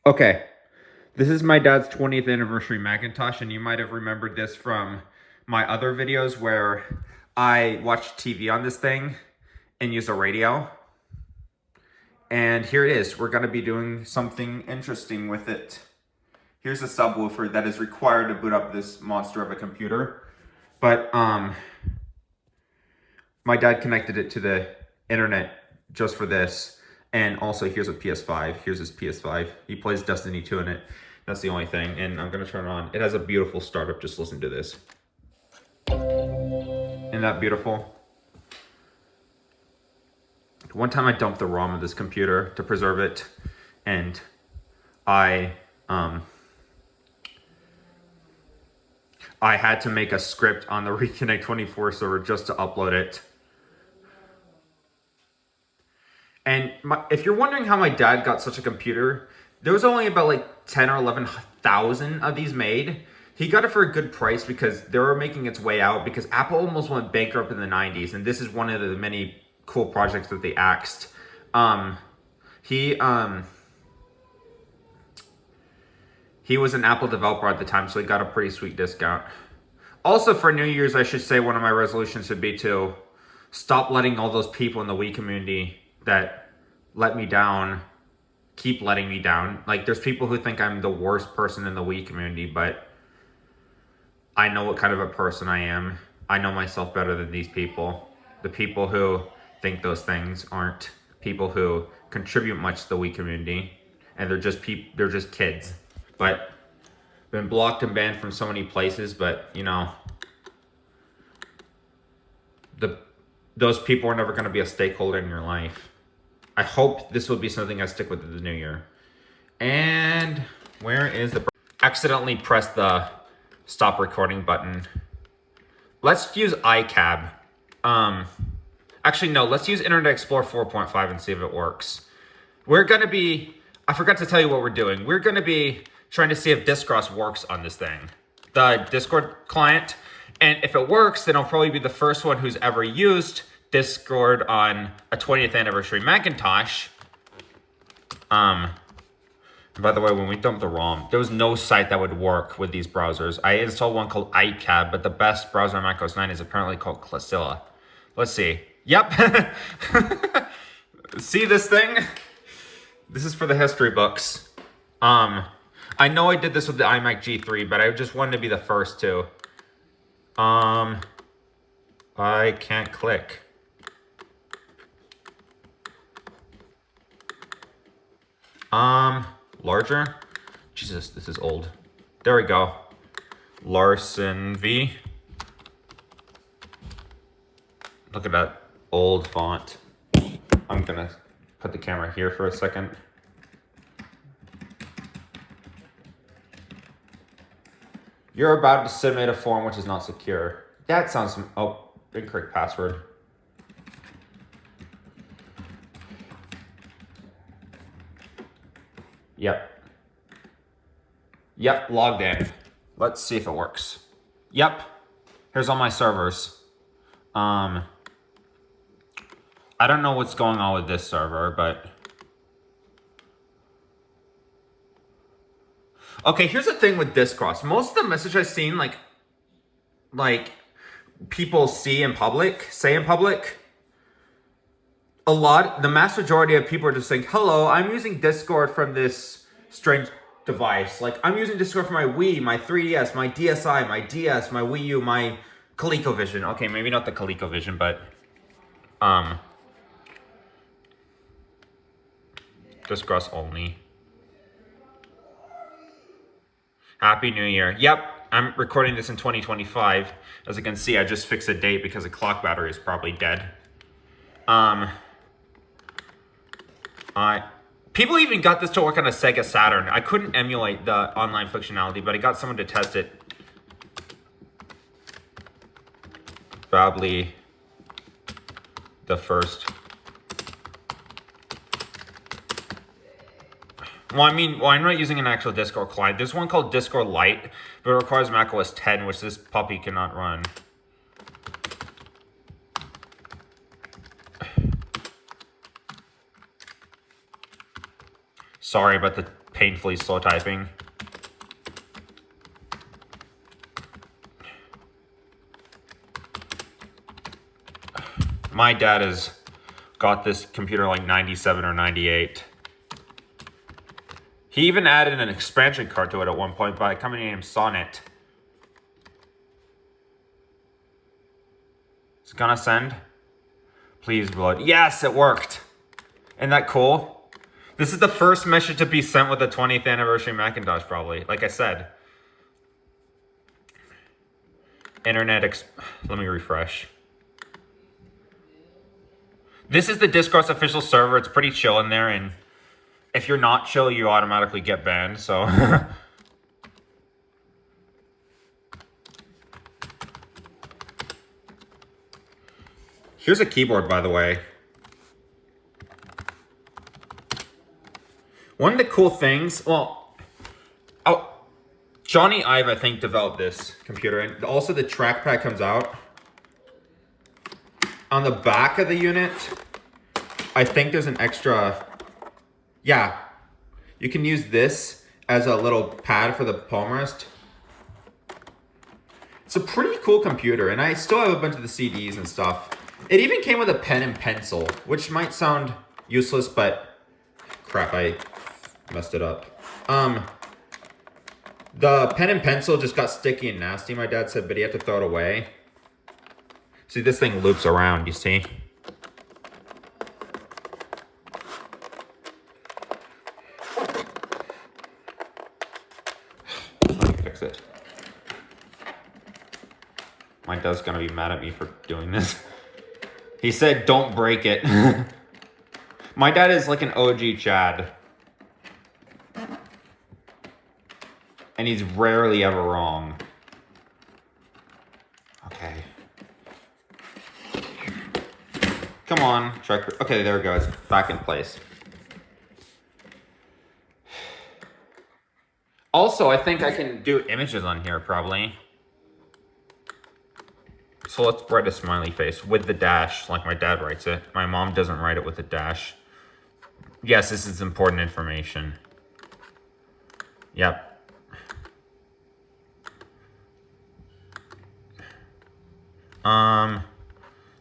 Okay, this is my dad's 20th anniversary Macintosh, and you might have remembered this from my other videos where I watched TV on this thing and used a radio. And here it is. We're going to be doing something interesting with it. Here's a subwoofer that is required to boot up this monster of a computer. But my dad connected it to the internet just for this. And also, here's a PS5. Here's his PS5. He plays Destiny 2 in it. That's the only thing. And I'm going to turn it on. It has a beautiful startup. Just listen to this. Isn't that beautiful? One time I dumped the ROM of this computer to preserve it. And I had to make a script on the Reconnect 24 server just to upload it. And if you're wondering how my dad got such a computer, there was only about like 10 or 11,000 of these made. He got it for a good price because they were making its way out because Apple almost went bankrupt in the 90s. And this is one of the many cool projects that they axed. He was an Apple developer at the time, so he got a pretty sweet discount. Also, for New Year's, I should say one of my resolutions should be to stop letting all those people in the Wii community that let me down keep letting me down. Like, there's people who think I'm the worst person in the Wii community, but I know what kind of a person I am. I know myself better than these people. The people who think those things aren't people who contribute much to the Wii community, and they're just kids. But been blocked and banned from so many places, but you know, those people are never going to be a stakeholder in your life. I hope this will be something I stick with in the new year. And where is the... Accidentally pressed the stop recording button. Let's use iCab. Actually, no, let's use Internet Explorer 4.5 and see if it works. We're going to be... I forgot to tell you what we're doing. We're going to be trying to see if Discross works on this thing. The Discord client. And if it works, then I'll probably be the first one who's ever used Discord on a 20th anniversary Macintosh. By the way, when we dumped the ROM, there was no site that would work with these browsers. I installed one called iCab, but the best browser on Mac OS 9 is apparently called Classilla. Let's see. Yep. See this thing? This is for the history books. I know I did this with the iMac G3, but I just wanted to be the first to. I can't click. Larger? Jesus, this is old. There we go. Larson V. Look at that old font. I'm gonna put the camera here for a second. You're about to submit a form which is not secure. That sounds... Oh, incorrect password. Yep, logged in. Let's see if it works. Yep, here's all my servers. I don't know what's going on with this server, but... Okay, here's the thing with Discross. Most of the message I've seen, like people say in public, the mass majority of people are just saying, hello, I'm using Discord from this strange device. Like, I'm using Discord for my Wii, my 3DS, my DSi, my DS, my Wii U, my ColecoVision. Okay, maybe not the ColecoVision, but, Discross only. Happy New Year. Yep, I'm recording this in 2025. As you can see, I just fixed a date because the clock battery is probably dead. People even got this to work on a Sega Saturn. I couldn't emulate the online functionality, but I got someone to test it. Probably the first. Well, I'm not using an actual Discord client. There's one called Discord Lite, but it requires Mac OS 10, which this puppy cannot run. Sorry about the painfully slow typing. My dad has got this computer like 97 or 98. He even added an expansion card to it at one point by a company named Sonnet. It's gonna send. Please reload. Yes, it worked. Isn't that cool? This is the first message to be sent with the 20th anniversary Macintosh, probably. Like I said. Let me refresh. This is the Discord's official server. It's pretty chill in there, and if you're not chill, you automatically get banned, so... Here's a keyboard, by the way. One of the cool things, well, Johnny Ive, I think, developed this computer, and also the trackpad comes out. On the back of the unit, I think there's an extra, yeah, you can use this as a little pad for the palm rest. It's a pretty cool computer, and I still have a bunch of the CDs and stuff. It even came with a pen and pencil, which might sound useless, but crap, I messed it up. The pen and pencil just got sticky and nasty, my dad said, but he had to throw it away. See, this thing loops around, you see? Let me fix it. My dad's gonna be mad at me for doing this. He said, don't break it. My dad is like an OG Chad. And he's rarely ever wrong. Okay. Come on, check. Okay, there we go. It's back in place. Also, I think I can do images on here, probably. So let's write a smiley face with the dash, like my dad writes it. My mom doesn't write it with a dash. Yes, this is important information. Yep.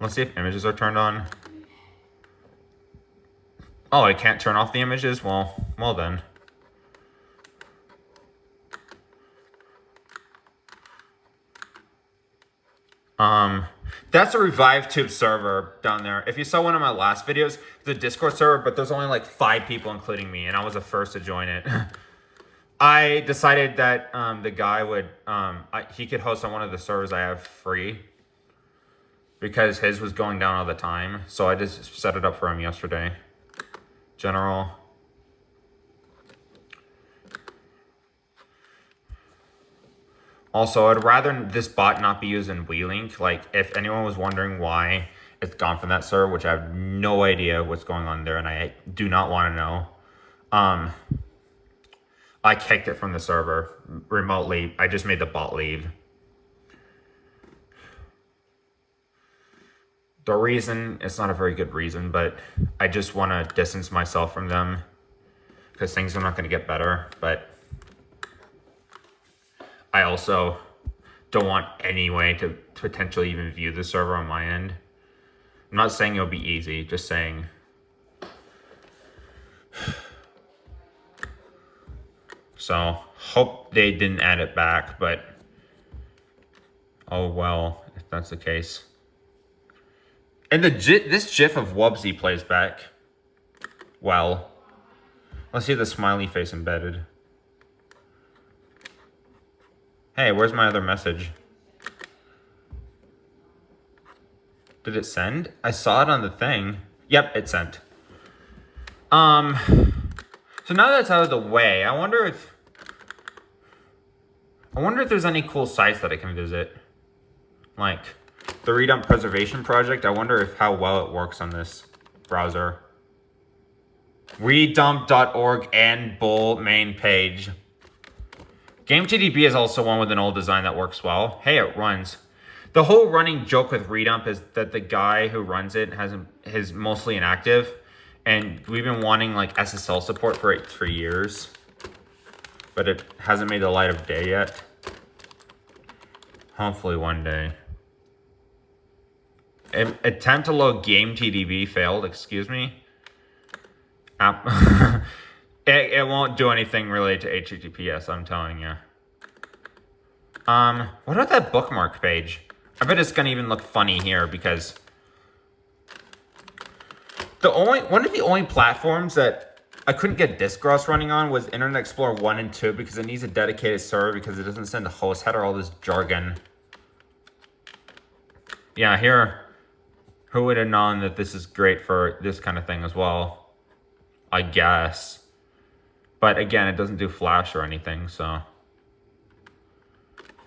Let's see if images are turned on. Oh, I can't turn off the images? Well then. That's a ReviveTube server down there. If you saw one of my last videos, it's a Discord server, but there's only like 5 people, including me, and I was the first to join it. I decided that the guy would, he could host on one of the servers I have free, because his was going down all the time. So I just set it up for him yesterday. General. Also, I'd rather this bot not be used in WeLink. Like, if anyone was wondering why it's gone from that server, which I have no idea what's going on there, and I do not want to know. I kicked it from the server remotely. I just made the bot leave. The reason, it's not a very good reason, but I just want to distance myself from them because things are not going to get better. But I also don't want any way to potentially even view the server on my end. I'm not saying it'll be easy, just saying. So, hope they didn't add it back, but oh well, if that's the case. And this GIF of Wubsy plays back well. Let's see the smiley face embedded. Hey, where's my other message? Did it send? I saw it on the thing. Yep, it sent. So now that's out of the way, I wonder if there's any cool sites that I can visit. Like the Redump Preservation Project. I wonder how well it works on this browser. Redump.org and Bull main page. GameTDB is also one with an old design that works well. Hey, it runs. The whole running joke with Redump is that the guy who runs it is mostly inactive, and we've been wanting like SSL support for it for years. but it hasn't made the light of day yet. Hopefully one day. Attempt to load game TDB failed, excuse me. It won't do anything related to HTTPS, I'm telling you. What about that bookmark page? I bet it's gonna even look funny here because one of the only platforms that I couldn't get Discross running on was Internet Explorer 1 and 2 because it needs a dedicated server because it doesn't send a host header, all this jargon. Yeah, here, who would have known that this is great for this kind of thing as well? I guess. But again, it doesn't do Flash or anything, so.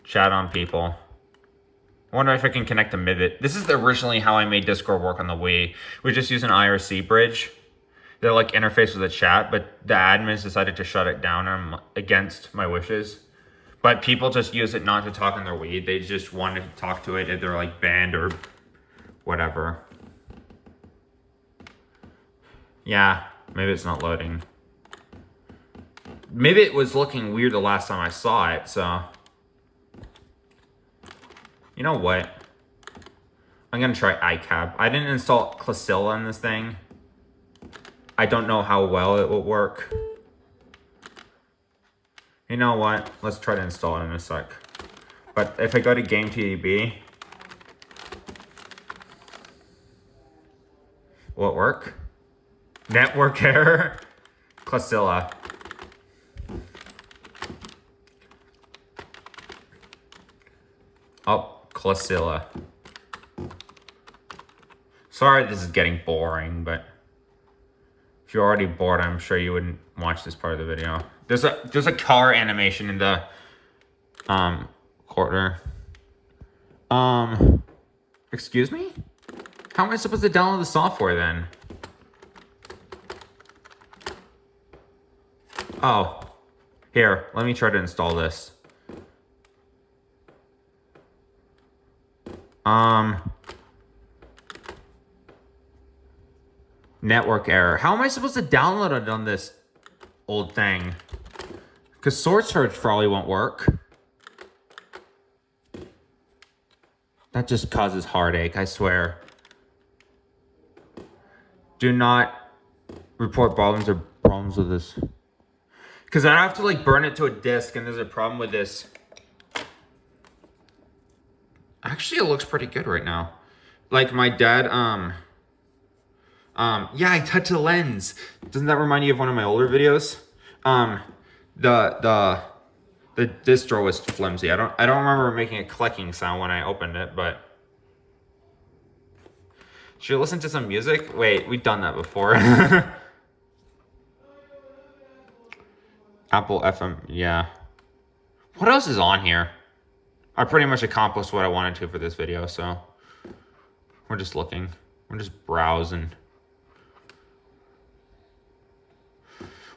Chat on people. I wonder if I can connect to Mivit. This is originally how I made Discord work on the Wii. We just use an IRC bridge. They're like interface with the chat, but the admins decided to shut it down and I'm against my wishes. But people just use it not to talk on their Wii. They just wanted to talk to it if they're like banned or whatever. Yeah, maybe it's not loading. Maybe it was looking weird the last time I saw it, so. You know what? I'm gonna try iCab. I didn't install Classilla on this thing. I don't know how well it will work. You know what? Let's try to install it in a sec. But if I go to GameTDB, will it work? Network error? Classilla. Oh. Classilla. Sorry this is getting boring, but if you're already bored, I'm sure you wouldn't watch this part of the video. There's a car animation in the corner. Excuse me? How am I supposed to download the software then? Oh. Here, let me try to install this. Network error. How am I supposed to download it on this old thing? Because Source Search probably won't work. That just causes heartache, I swear. Do not report problems with this. Because I have to like burn it to a disk and there's a problem with this. Actually, it looks pretty good right now. Like my dad, yeah, I touch the lens. Doesn't that remind you of one of my older videos? The distro was flimsy. I don't remember making a clicking sound when I opened it, but should you listen to some music? Wait, we've done that before. Apple FM, yeah. What else is on here? I pretty much accomplished what I wanted to for this video, so we're just looking. We're just browsing.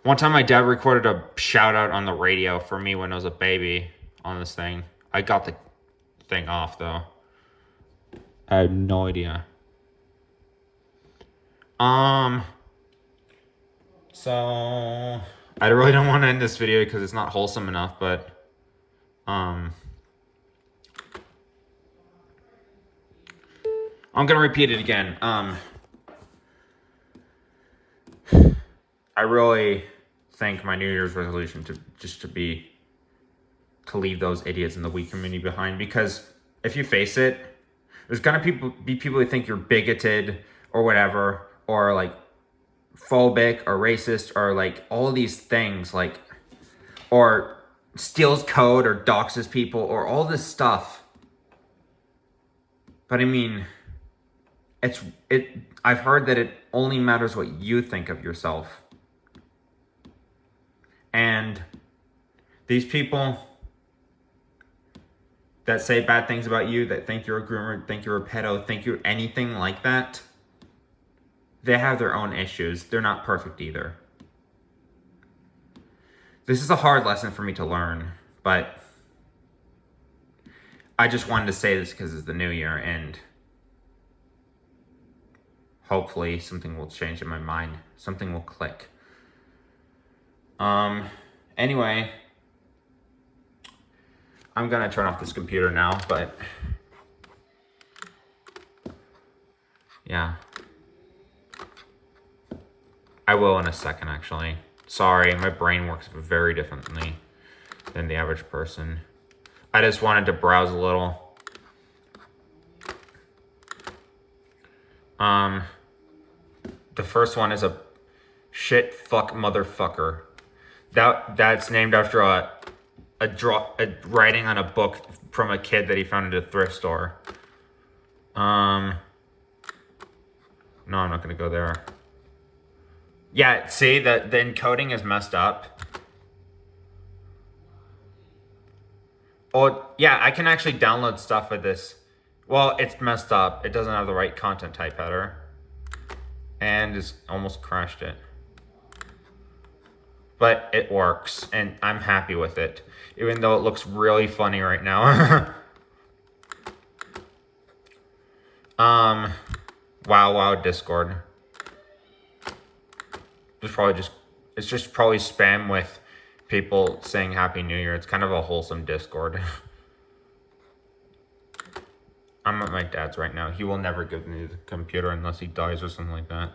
One time my dad recorded a shout out on the radio for me when I was a baby on this thing. I got the thing off though. I had no idea. So I really don't want to end this video because it's not wholesome enough, but I'm gonna repeat it again. I really think my New Year's resolution to leave those idiots in the Wii community behind, because if you face it, there's gonna be people who think you're bigoted or whatever, or like phobic or racist or like all these things, like, or steals code or doxes people or all this stuff. But I mean, I've heard that it only matters what you think of yourself. And these people that say bad things about you, that think you're a groomer, think you're a pedo, think you're anything like that, they have their own issues. They're not perfect either. This is a hard lesson for me to learn, but I just wanted to say this because it's the new year and hopefully something will change in my mind. Something will click. Anyway, I'm gonna turn off this computer now, but yeah. I will in a second, actually. Sorry, my brain works very differently than the average person. I just wanted to browse a little. The first one is a shit fuck motherfucker. That's named after a writing on a book from a kid that he found at a thrift store. No, I'm not gonna go there. Yeah, see, the encoding is messed up. Oh, yeah, I can actually download stuff with this. Well, it's messed up. It doesn't have the right content type header. And it's almost crashed it. But it works, and I'm happy with it. Even though it looks really funny right now. Wow, Discord. It's just probably spam with people saying Happy New Year. It's kind of a wholesome Discord. I'm at my dad's right now. He will never give me the computer unless he dies or something like that.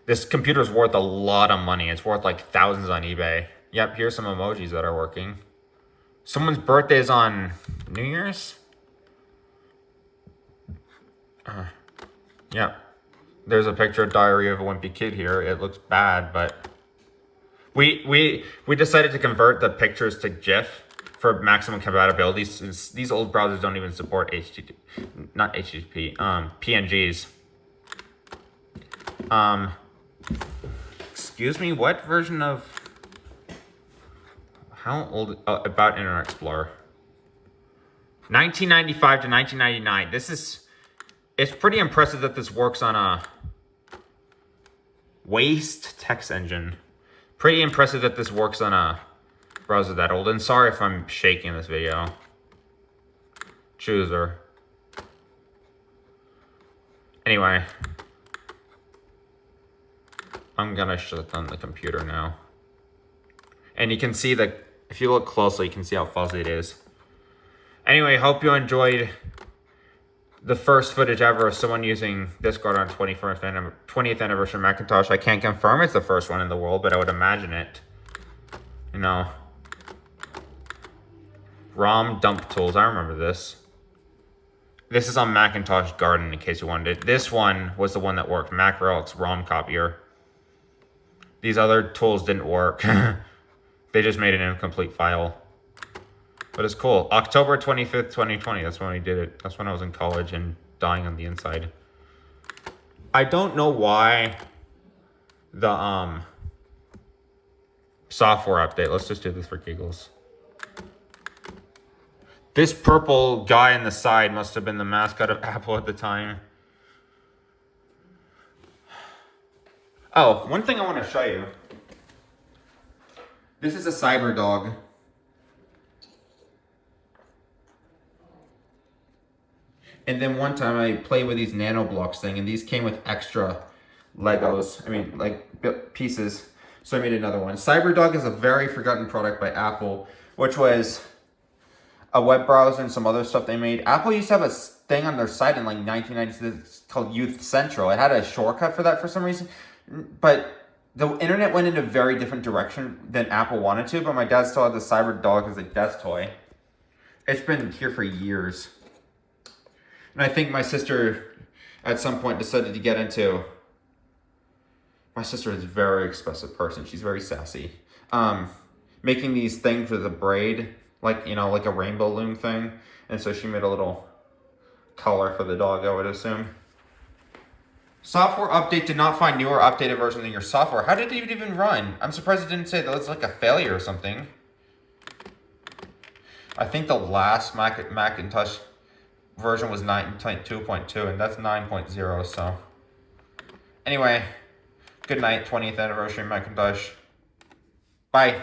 This computer's worth a lot of money. It's worth like thousands on eBay. Yep, here's some emojis that are working. Someone's birthday is on New Year's? Yep. There's a picture of Diary of a Wimpy Kid here. It looks bad, but we decided to convert the pictures to GIF for maximum compatibility, since these old browsers don't even support PNGs. Excuse me, what version of... How old... about Internet Explorer. 1995 to 1999. This is... It's pretty impressive that this works on a waste text engine. Pretty impressive that this works on a browser that old. And sorry if I'm shaking this video. Chooser. Anyway. I'm gonna shut down the computer now. And you can see that, if you look closely, you can see how fuzzy it is. Anyway, hope you enjoyed the first footage ever of someone using Discord on 20th anniversary Macintosh. I can't confirm it's the first one in the world, but I would imagine it. You know. ROM dump tools. I remember this. This is on Macintosh Garden, in case you wanted it. This one was the one that worked. Mac Relics ROM copier. These other tools didn't work. They just made an incomplete file. But it's cool. October 25th, 2020. That's when we did it. That's when I was in college and dying on the inside. I don't know why the software update. Let's just do this for giggles. This purple guy on the side must have been the mascot of Apple at the time. Oh, one thing I want to show you. This is a cyber dog. And then one time I played with these nano blocks thing, and these came with extra Legos. I mean, like pieces. So I made another one. CyberDog is a very forgotten product by Apple, which was a web browser and some other stuff they made. Apple used to have a thing on their site in like 1996 called Youth Central. It had a shortcut for that for some reason, but the internet went in a very different direction than Apple wanted to. But my dad still had the CyberDog as a desk toy. It's been here for years. And I think my sister, at some point, decided to get into... My sister is a very expressive person. She's very sassy. Making these things with a braid, like, you know, like a rainbow loom thing. And so she made a little collar for the dog, I would assume. Software update did not find newer updated version in your software. How did it even run? I'm surprised it didn't say that it's like a failure or something. I think the last Macintosh version was 9.2.2, and that's 9.0, so. Anyway, good night, 20th anniversary Macintosh. Bye.